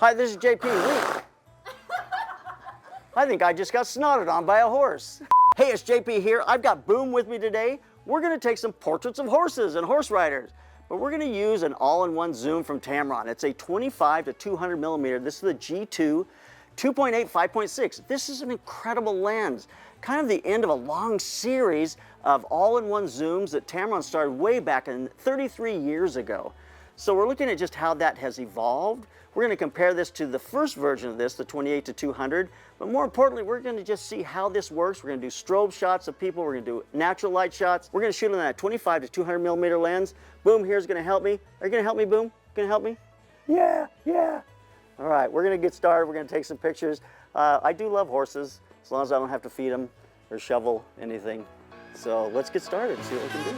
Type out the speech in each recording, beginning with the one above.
Hi, this is JP. I think I just got snotted on by a horse. Hey, it's JP here. I've got Boom with me today. We're gonna take some portraits of horses and horse riders, but we're gonna use an all-in-one zoom from Tamron. It's a 25 to 200 millimeter. This is the G2 2.8 5.6. This is an incredible lens, kind of the end of a long series of all-in-one zooms that Tamron started way back in 33 years ago. So we're looking at just how that has evolved. We're going to compare this to the first version of this, the 28 to 200, but more importantly, we're going to just see how this works. We're going to do strobe shots of people. We're going to do natural light shots. We're going to shoot on that 25 to 200 millimeter lens. Boom here is going to help me. Are you going to help me, Boom? Going to help me? Yeah. All right, we're going to get started. We're going to take some pictures. I do love horses, as long as I don't have to feed them or shovel anything. So let's get started and see what we can do.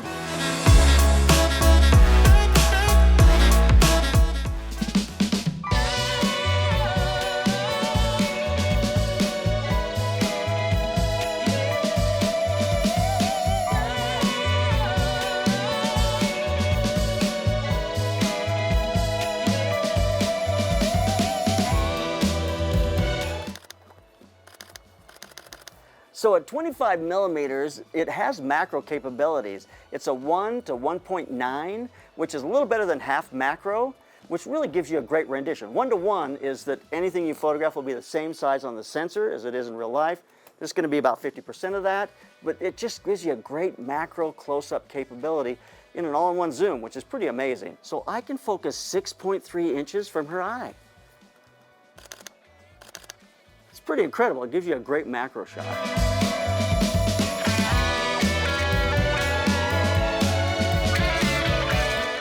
So at 25 millimeters, it has macro capabilities. It's a 1 to 1.9, which is a little better than half macro, which really gives you a great rendition. 1 to 1 is that anything you photograph will be the same size on the sensor as it is in real life. This is going to be about 50% of that, but it just gives you a great macro close-up capability in an all-in-one zoom, which is pretty amazing. So I can focus 6.3 inches from her eye. It's pretty incredible. It gives you a great macro shot.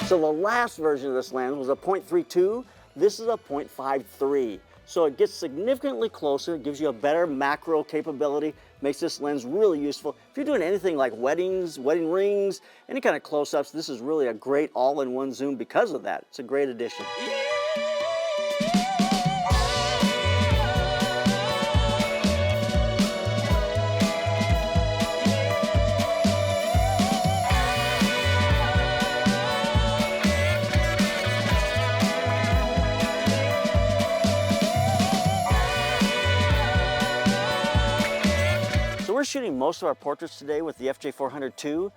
So the last version of this lens was a 0.32. This is a 0.53. So it gets significantly closer, it gives you a better macro capability, makes this lens really useful. If you're doing anything like weddings, wedding rings, any kind of close-ups, this is really a great all-in-one zoom because of that. It's a great addition. We're shooting most of our portraits today with the FJ400 II.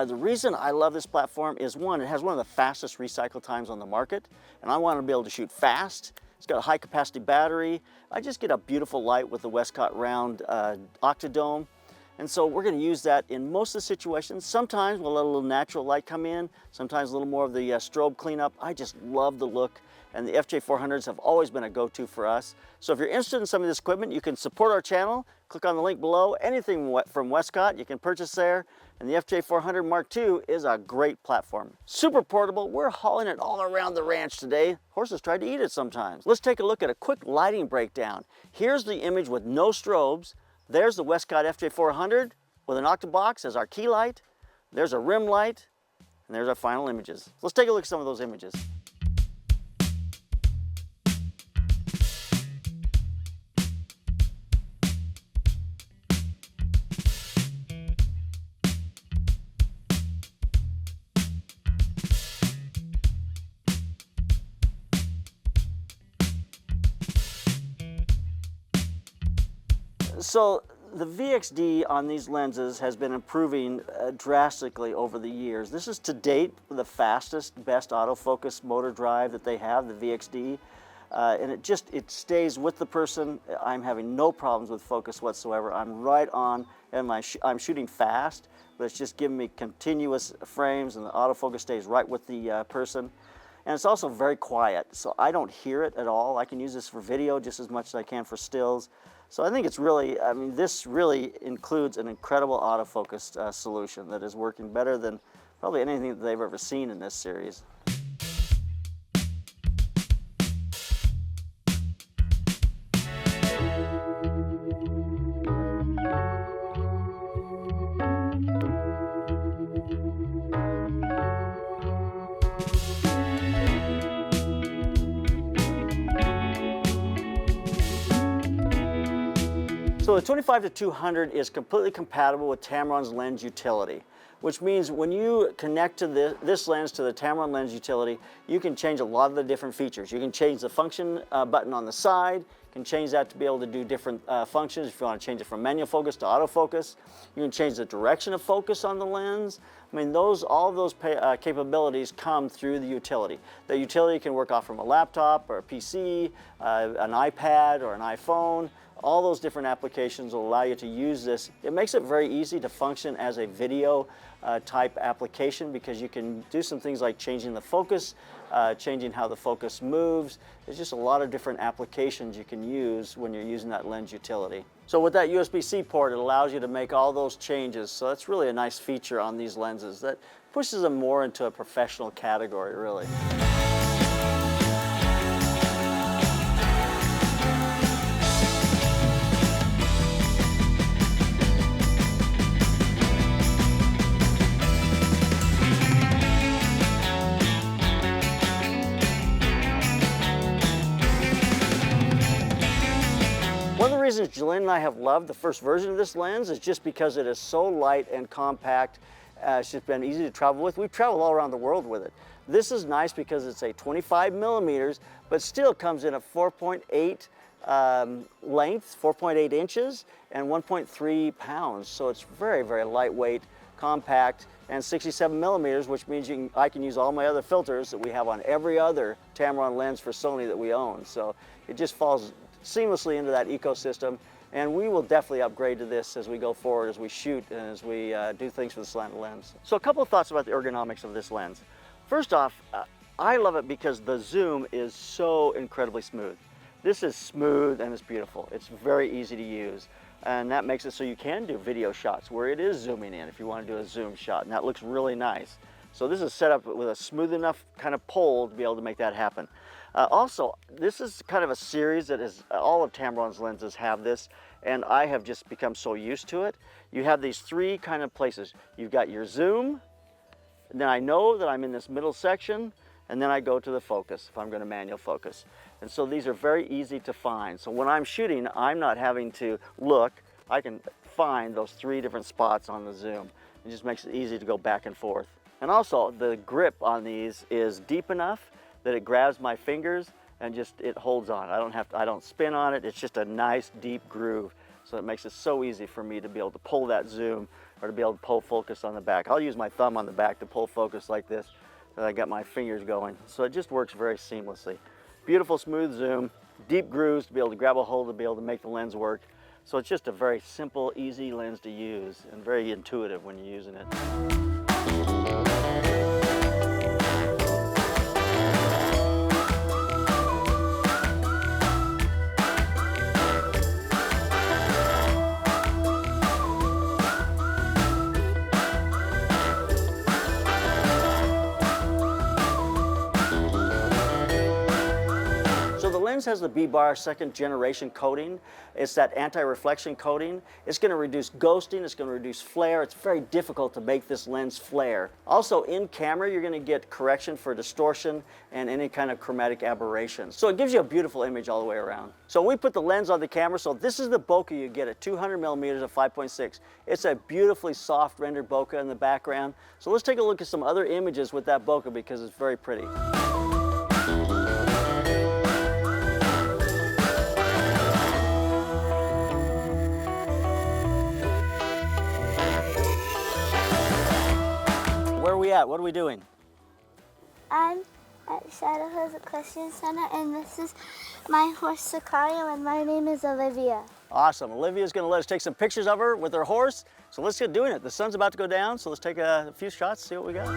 The reason I love this platform is, one, it has one of the fastest recycle times on the market, and I want to be able to shoot fast. It's got a high capacity battery. I just get a beautiful light with the Westcott round Octa-Dome. And so we're going to use that in most of the situations. Sometimes we'll let a little natural light come in, sometimes a little more of the strobe cleanup. I just love the look, and the FJ400s have always been a go-to for us. So if you're interested in some of this equipment, you can support our channel. Click on the link below. Anything from Westcott, you can purchase there. And the FJ400 Mark II is a great platform. Super portable. We're hauling it all around the ranch today. Horses try to eat it sometimes. Let's take a look at a quick lighting breakdown. Here's the image with no strobes. There's the Westcott FJ400 with an octa-box as our key light. There's a rim light, and there's our final images. Let's take a look at some of those images. So the VXD on these lenses has been improving drastically over the years. This is to date the fastest, best autofocus motor drive that they have, the VXD. And it stays with the person. I'm having no problems with focus whatsoever. I'm right on, and I'm shooting fast, but it's just giving me continuous frames, and the autofocus stays right with the person. And it's also very quiet, so I don't hear it at all. I can use this for video just as much as I can for stills. So I think it's really, this really includes an incredible autofocus solution that is working better than probably anything that they've ever seen in this series. So the 25 to 200 is completely compatible with Tamron's lens utility. which means when you connect to this lens to the Tamron lens utility, you can change a lot of the different features. You can change the function button on the side, can change that to be able to do different functions. If you want to change it from manual focus to autofocus, you can change the direction of focus on the lens. I mean, all of those capabilities come through the utility. The utility can work off from a laptop or a PC, an iPad or an iPhone. All those different applications will allow you to use this. It makes it very easy to function as a video type application, because you can do some things like changing the focus, changing how the focus moves. There's just a lot of different applications you can use when you're using that lens utility. So with that USB-C port, it allows you to make all those changes. So that's really a nice feature on these lenses that pushes them more into a professional category, really. One of the reasons Jillian and I have loved the first version of this lens is just because it is so light and compact. It's just been easy to travel with. We've traveled all around the world with it. This is nice because it's a 25 millimeters, but still comes in a 4.8 length, 4.8 inches, and 1.3 pounds. So it's very, very lightweight, compact, and 67 millimeters, which means I can use all my other filters that we have on every other Tamron lens for Sony that we own. So it just falls seamlessly into that ecosystem, and we will definitely upgrade to this as we go forward, as we shoot and as we do things for the slanted lens. So a couple of thoughts about the ergonomics of this lens. First off, I love it because the zoom is so incredibly smooth. This is smooth and it's beautiful. It's very easy to use, and that makes it so you can do video shots where it is zooming in if you want to do a zoom shot, and that looks really nice. So this is set up with a smooth enough kind of pole to be able to make that happen. Also, this is kind of a series that is, all of Tamron's lenses have this, and I have just become so used to it. You have these three kind of places. You've got your zoom, and then I know that I'm in this middle section, and then I go to the focus if I'm going to manual focus. And so these are very easy to find. So when I'm shooting, I'm not having to look. I can find those three different spots on the zoom. It just makes it easy to go back and forth. And also, the grip on these is deep enough that it grabs my fingers and just it holds on. I don't spin on it. It's just a nice deep groove. So it makes it so easy for me to be able to pull that zoom or to be able to pull focus on the back. I'll use my thumb on the back to pull focus like this, and I got my fingers going. So it just works very seamlessly. Beautiful smooth zoom, deep grooves to be able to grab a hold to be able to make the lens work. So it's just a very simple, easy lens to use and very intuitive when you're using it. The lens has the BBAR second generation coating. It's that anti-reflection coating. It's going to reduce ghosting, it's going to reduce flare. It's very difficult to make this lens flare. Also, in camera, you're going to get correction for distortion and any kind of chromatic aberration. So it gives you a beautiful image all the way around. So we put the lens on the camera. So this is the bokeh you get at 200 millimeters of 5.6. It's a beautifully soft rendered bokeh in the background. So let's take a look at some other images with that bokeh because it's very pretty. Where are we at? What are we doing? I'm at Shadow Hills Equestrian Center, and this is my horse Sicario, and my name is Olivia. Awesome. Olivia's going to let us take some pictures of her with her horse. So let's get doing it. The sun's about to go down, so let's take a few shots, see what we got.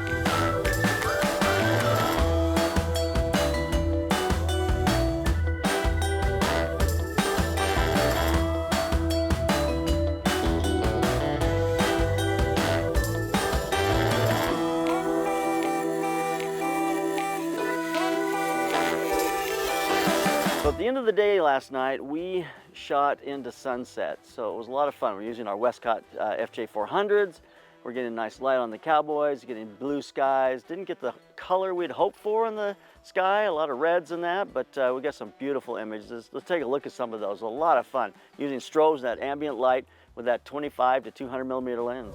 So at the end of the day last night, we shot into sunset. So it was a lot of fun. We're using our Westcott FJ400s. We're getting nice light on the cowboys, getting blue skies. Didn't get the color we'd hoped for in the sky, a lot of reds in that, but we got some beautiful images. Let's take a look at some of those. A lot of fun using strobes and that ambient light with that 25 to 200 millimeter lens.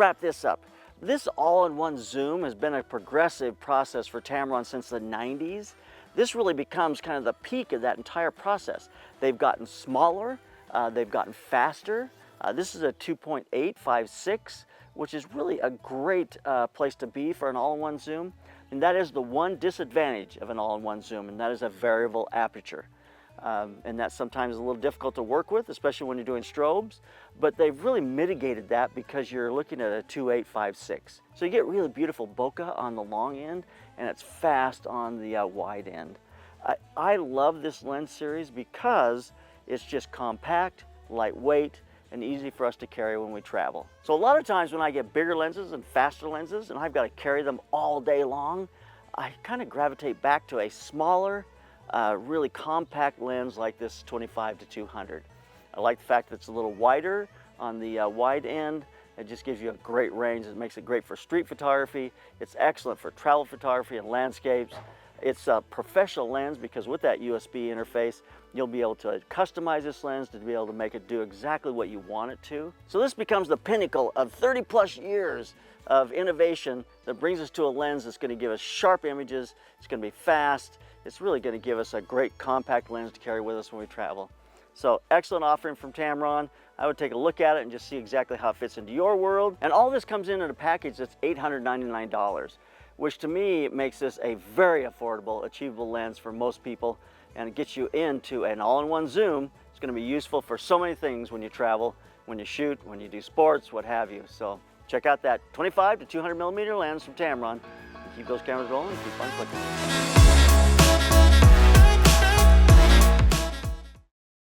wrap this up. This all-in-one zoom has been a progressive process for Tamron since the 90s. This really becomes kind of the peak of that entire process. They've gotten smaller, they've gotten faster. This is a 2.856, which is really a great place to be for an all-in-one zoom. And that is the one disadvantage of an all-in-one zoom, and that is a variable aperture. And that's sometimes a little difficult to work with, especially when you're doing strobes, but they've really mitigated that because you're looking at a 2.856. So you get really beautiful bokeh on the long end, and it's fast on the wide end. I love this lens series because it's just compact, lightweight, and easy for us to carry when we travel. So a lot of times when I get bigger lenses and faster lenses, and I've got to carry them all day long, I kind of gravitate back to a smaller, really compact lens like this 25-200. I like the fact that it's a little wider on the wide end. It just gives you a great range. It makes it great for street photography. It's excellent for travel photography and landscapes. It's a professional lens because with that USB interface, you'll be able to customize this lens to be able to make it do exactly what you want it to. So this becomes the pinnacle of 30+ years of innovation that brings us to a lens that's going to give us sharp images. It's going to be fast. It's really going to give us a great compact lens to carry with us when we travel. So excellent offering from Tamron. I would take a look at it and just see exactly how it fits into your world. And all this comes in a package that's $899, which to me makes this a very affordable, achievable lens for most people, and it gets you into an all-in-one zoom. It's going to be useful for so many things when you travel, when you shoot, when you do sports, what have you. So check out that 25-200mm lens from Tamron. Keep those cameras rolling, keep on clicking.